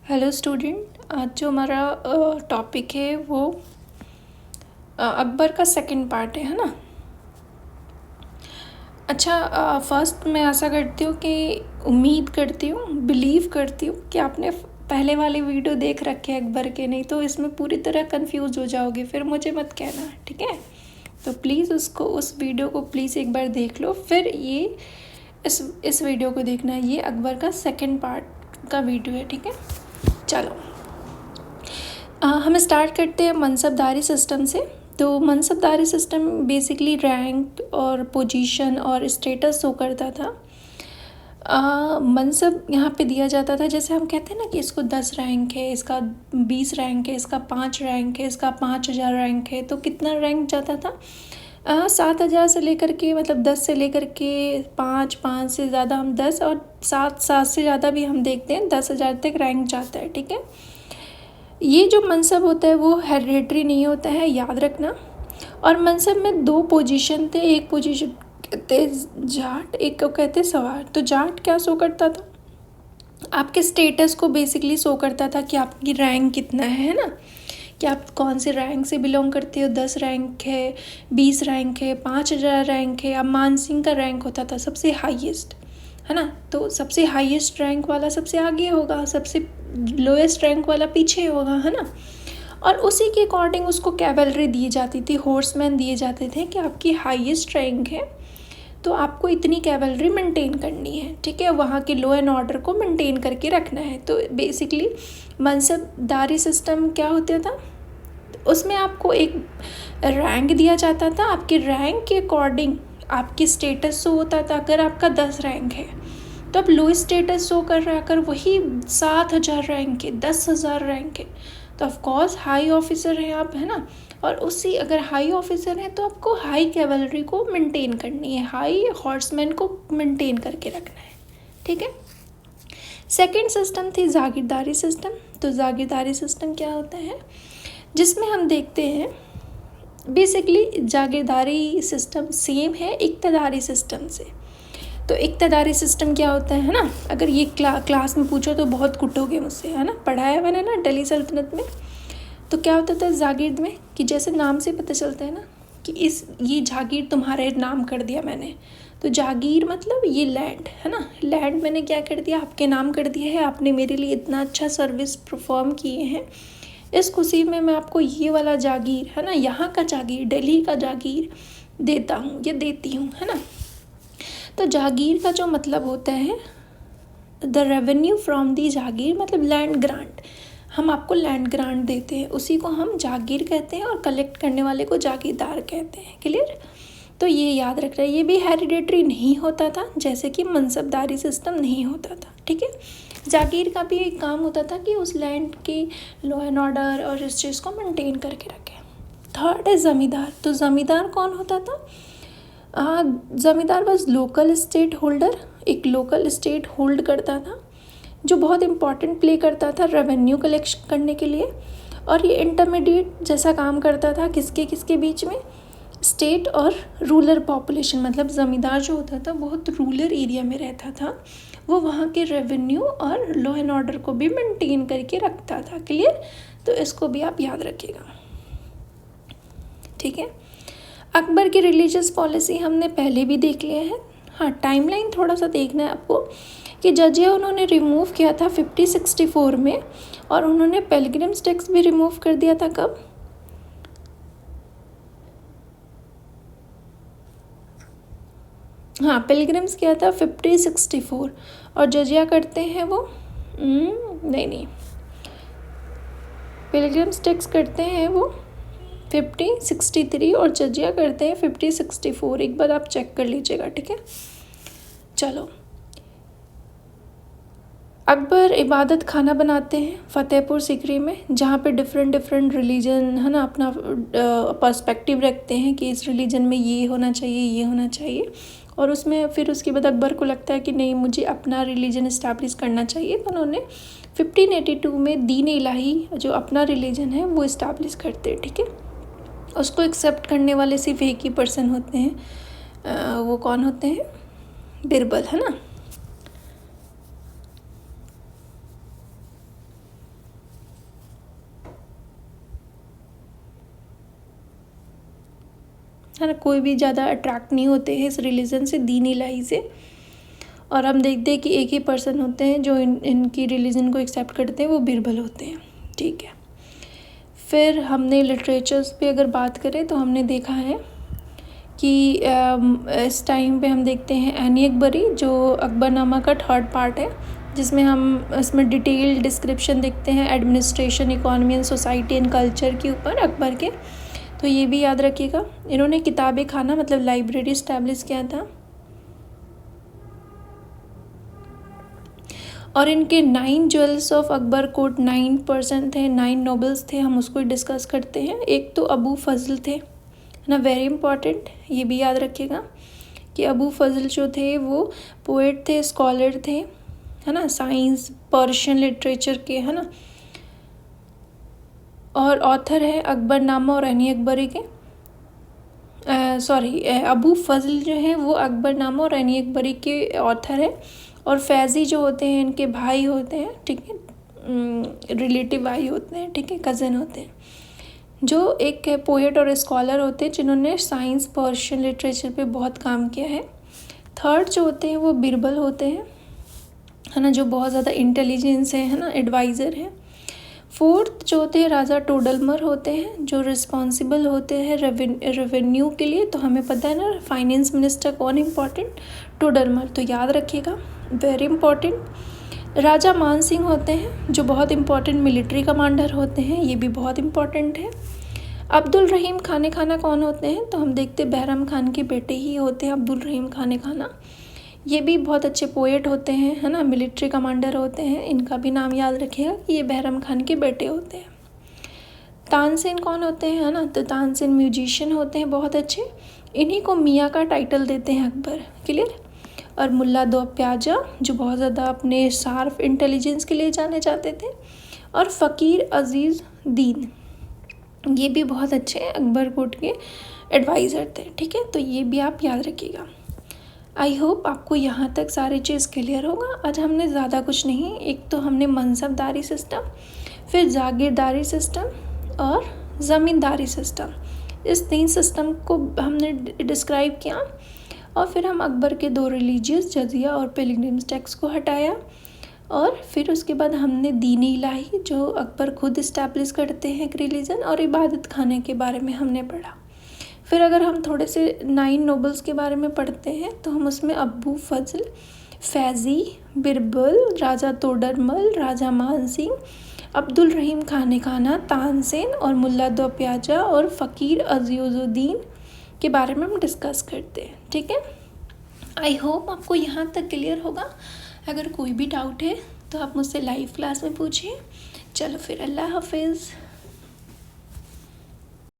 Hello student, आज जो हमारा टॉपिक है वो अकबर का सेकंड पार्ट है ना। अच्छा, फर्स्ट मैं आशा करती हूँ कि उम्मीद करती हूँ, बिलीव करती हूँ कि आपने पहले वाले वीडियो देख रखे हैं अकबर के, नहीं तो इसमें पूरी तरह कंफ्यूज हो जाओगे, फिर मुझे मत कहना, ठीक है। तो प्लीज़ उस वीडियो को प्लीज़ एक बार देख लो, फिर ये इस वीडियो को देखना है। ये अकबर का सेकंड पार्ट का वीडियो है, ठीक है। चलो हम स्टार्ट करते हैं मनसबदारी सिस्टम से। तो मनसबदारी सिस्टम बेसिकली रैंक और पोजीशन और स्टेटस शो करता था। मनसब यहाँ पे दिया जाता था, जैसे हम कहते हैं ना कि इसको 10 रैंक है, इसका 20 रैंक है, इसका 5 रैंक है, इसका 5000 रैंक है। तो कितना रैंक जाता था? 7000 से लेकर के, मतलब 10 से लेकर के 5 से ज़्यादा हम 10, और 7 से ज़्यादा भी हम देखते हैं 10,000 तक रैंक जाता है, ठीक है। ये जो मनसब होता है वो हेरिडेटरी नहीं होता है, याद रखना। और मनसब में 2 पोजीशन थे, एक पोजीशन कहते जाट, एक को कहते सवार। तो जाट क्या शो करता था? आपके स्टेटस को बेसिकली शो करता था कि आपकी रैंक कितना है ना, कि आप कौन से रैंक से बिलोंग करते हो। 10 रैंक है, 20 रैंक है, 5000 रैंक है। अब मान सिंह का रैंक होता था सबसे हाईएस्ट, है ना। तो सबसे हाईएस्ट रैंक वाला सबसे आगे होगा, सबसे लोएस्ट रैंक वाला पीछे होगा, है ना। और उसी के अकॉर्डिंग उसको कैवलरी दी जाती थी, हॉर्समैन दिए जाते थे कि आपकी हाईएस्ट रैंक है तो आपको इतनी कैवलरी मेंटेन करनी है, ठीक है। वहाँ के लॉ एंड ऑर्डर को मेंटेन करके रखना है। तो बेसिकली मनसबदारी सिस्टम क्या होता था, उसमें आपको एक रैंक दिया जाता था, आपके रैंक के अकॉर्डिंग आपकी स्टेटस शो होता था। अगर आपका 10 रैंक है तो अब लो स्टेटस शो कर रहा है, अगर वही 7000 रैंक है, 10,000 रैंक है, तो ऑफकोर्स हाई ऑफिसर हैं आप, है ना। और उसी अगर हाई ऑफिसर हैं तो आपको हाई कैवलरी को मेंटेन करनी है, हाई हॉर्समैन को मेंटेन करके रखना है, ठीक है। सेकंड सिस्टम थी जागीरदारी सिस्टम। तो जागीरदारी सिस्टम क्या होता है, जिसमें हम देखते हैं बेसिकली जागीरदारी सिस्टम सेम है इक्तदारी सिस्टम से। तो इक्तदारी सिस्टम क्या होता है ना, अगर ये क्लास में पूछो तो बहुत कुटोगे मुझसे, है ना। पढ़ाया मैंने ना दिल्ली सल्तनत में। तो क्या होता था जागीर में, कि जैसे नाम से पता चलता है ना कि ये जागीर तुम्हारे नाम कर दिया मैंने। तो जागीर मतलब ये लैंड, है ना। लैंड मैंने क्या कर दिया, आपके नाम कर दिया है, आपने मेरे लिए इतना अच्छा सर्विस परफॉर्म किए हैं, इस खुशी में मैं आपको ये वाला जागीर, है ना, यहाँ का जागीर, दिल्ली का जागीर देता हूँ, ये देती हूँ, है ना। तो जागीर का जो मतलब होता है द रेवेन्यू फ्रॉम दी जागीर, मतलब लैंड ग्रांट। हम आपको लैंड ग्रांट देते हैं, उसी को हम जागीर कहते हैं, और कलेक्ट करने वाले को जागीरदार कहते हैं। क्लियर? तो ये याद रख रहे हैं, ये भी हेरिडेटरी नहीं होता था, जैसे कि मनसबदारी सिस्टम नहीं होता था, ठीक है। जागीर का भी एक काम होता था कि उस लैंड की लॉ एंड ऑर्डर और इस चीज़ को मेंटेन करके रखें। थर्ड है ज़मींदार। तो ज़मींदार कौन होता था? ज़मींदार बस लोकल स्टेट होल्डर, एक लोकल स्टेट होल्ड करता था, जो बहुत इम्पॉर्टेंट प्ले करता था रेवेन्यू कलेक्शन करने के लिए। और ये इंटरमीडिएट जैसा काम करता था किसके किसके बीच में, स्टेट और रूरल पॉपुलेशन। मतलब ज़मींदार जो होता था बहुत रूरल एरिया में रहता था, वो वहाँ के रेवेन्यू और लॉ एंड ऑर्डर को भी मेंटेन करके रखता था। क्लियर? तो इसको भी आप याद रखिएगा, ठीक है। अकबर की रिलीजियस पॉलिसी हमने पहले भी देख लिया है। हाँ, टाइमलाइन थोड़ा सा देखना है आपको, कि जजिया उन्होंने रिमूव किया था 5064 में, और उन्होंने पिलग्रिम्स टैक्स भी रिमूव कर दिया था कब? हाँ, पिलग्रिम्स किया था 5064, और जजिया करते हैं वो नहीं, पिलग्रिम्स टैक्स करते हैं वो 5063, और जजिया करते हैं 5064। एक बार आप चेक कर लीजिएगा, ठीक है। चलो, अकबर इबादत खाना बनाते हैं फ़तेहपुर सिकरी में, जहाँ पे डिफरेंट रिलीजन, है ना, अपना पर्सपेक्टिव रखते हैं कि इस रिलीजन में ये होना चाहिए, ये होना चाहिए। और उसमें फिर उसके बाद अकबर को लगता है कि नहीं, मुझे अपना रिलीजन इस्टेब्लिश करना चाहिए, तो उन्होंने 1582 में दीन इलाही जो अपना रिलीजन है वो इस्टेब्लिश करते हैं, ठीक है। उसको एक्सेप्ट करने वाले सिर्फ एक ही पर्सन होते हैं, वो कौन होते हैं? बिरबल, है ना। है ना, कोई भी ज़्यादा अट्रैक्ट नहीं होते हैं इस रिलीजन से, दीन इलाही से। और हम देखते हैं कि एक ही पर्सन होते हैं जो इनकी रिलीजन को एक्सेप्ट करते हैं, वो बीरबल होते हैं। ठीक है, फिर हमने लिटरेचर्स पे अगर बात करें तो हमने देखा है कि इस टाइम पे हम देखते हैं एनी अकबरी, जो अकबरनामा का थर्ड पार्ट है, जिसमें हम इसमें डिटेल डिस्क्रिप्शन देखते हैं administration, economy and society and culture के ऊपर अकबर के। तो ये भी याद रखिएगा। इन्होंने किताब खाना मतलब लाइब्रेरी इस्टेब्लिश किया था। और इनके 9 jewels of Akbar court 9 person थे, 9 नोबल्स थे, हम उसको डिस्कस करते हैं। एक तो अबू फजल थे, है ना, वेरी इंपॉर्टेंट, ये भी याद रखिएगा कि अबू फजल जो थे वो पोएट थे, स्कॉलर थे, है ना, साइंस पर्शियन लिटरेचर के, है ना, और ऑथर है अकबरनामा और एनी अकबरी के। अबू फजल जो है वो अकबरनामा और एनी अकबरी के ऑथर है। और फैज़ी जो होते हैं इनके भाई होते हैं, ठीक है, रिलेटिव भाई होते हैं, ठीक है, कज़न होते हैं, जो एक पोएट और स्कॉलर होते हैं जिन्होंने साइंस पर्शियन लिटरेचर पे बहुत काम किया है। थर्ड जो होते हैं वो बीरबल होते हैं, है ना, जो बहुत ज़्यादा इंटेलिजेंस है ना, एडवाइज़र हैं। फोर्थ जो होते हैं राजा टोडरमल होते हैं, जो रिस्पॉन्सिबल होते हैं रेवेन्यू के लिए। तो हमें पता है ना फाइनेंस मिनिस्टर कौन इम्पॉर्टेंट, टोडरमल, तो याद रखिएगा, वेरी इंपॉर्टेंट। राजा मान सिंह होते हैं जो बहुत इंपॉर्टेंट मिलिट्री कमांडर होते हैं, ये भी बहुत इंपॉर्टेंट है। अब्दुल रहीम खाने खाना कौन होते हैं, तो हम देखते हैं बहरम खान के बेटे ही होते हैं अब्दुल रहीम खाने खाना। ये भी बहुत अच्छे पोएट होते हैं, है ना, मिलिट्री कमांडर होते हैं, इनका भी नाम याद रखिएगा कि ये बहरम खान के बेटे होते हैं। तानसेन कौन होते हैं, है ना, तो तानसेन म्यूजिशियन होते हैं बहुत अच्छे, इन्हीं को मियाँ का टाइटल देते हैं अकबर, क्लियर। और मुल्ला दो प्याजा जो बहुत ज़्यादा अपने शार्प इंटेलिजेंस के लिए जाने जाते थे। और फ़कीर अजीज़ दीन, ये भी बहुत अच्छे अकबर कोर्ट के एडवाइज़र थे, ठीक है, तो ये भी आप याद रखिएगा। आई होप आपको यहाँ तक सारी चीज़ क्लियर होगा। आज हमने ज़्यादा कुछ नहीं, एक तो हमने मनसबदारी सिस्टम, फिर जागीरदारी सिस्टम और ज़मींदारी सिस्टम, इस 3 सिस्टम को हमने डिस्क्राइब किया। और फिर हम अकबर के 2 रिलीजियस जजिया और पिलग्रिम्स टैक्स को हटाया। और फिर उसके बाद हमने दीनी इलाही जो अकबर खुद इस्टेब्लिश करते हैं एक रिलीजन, और इबादत खाने के बारे में हमने पढ़ा। फिर अगर हम थोड़े से 9 नोबल्स के बारे में पढ़ते हैं तो हम उसमें अबू फजल, फैज़ी, बिरबल, राजा तोडरमल, राजा मान सिंह, अब्दुल रहीम खाने खाना, तानसेन और मुल्ला दो प्याजा और फ़कीर अज़ीज़ुद्दीन के बारे में हम डिस्कस करते हैं, ठीक है। आई होप आपको यहाँ तक क्लियर होगा। अगर कोई भी डाउट है तो आप मुझसे लाइव क्लास में पूछिए। चलो फिर, अल्लाह हाफिज़।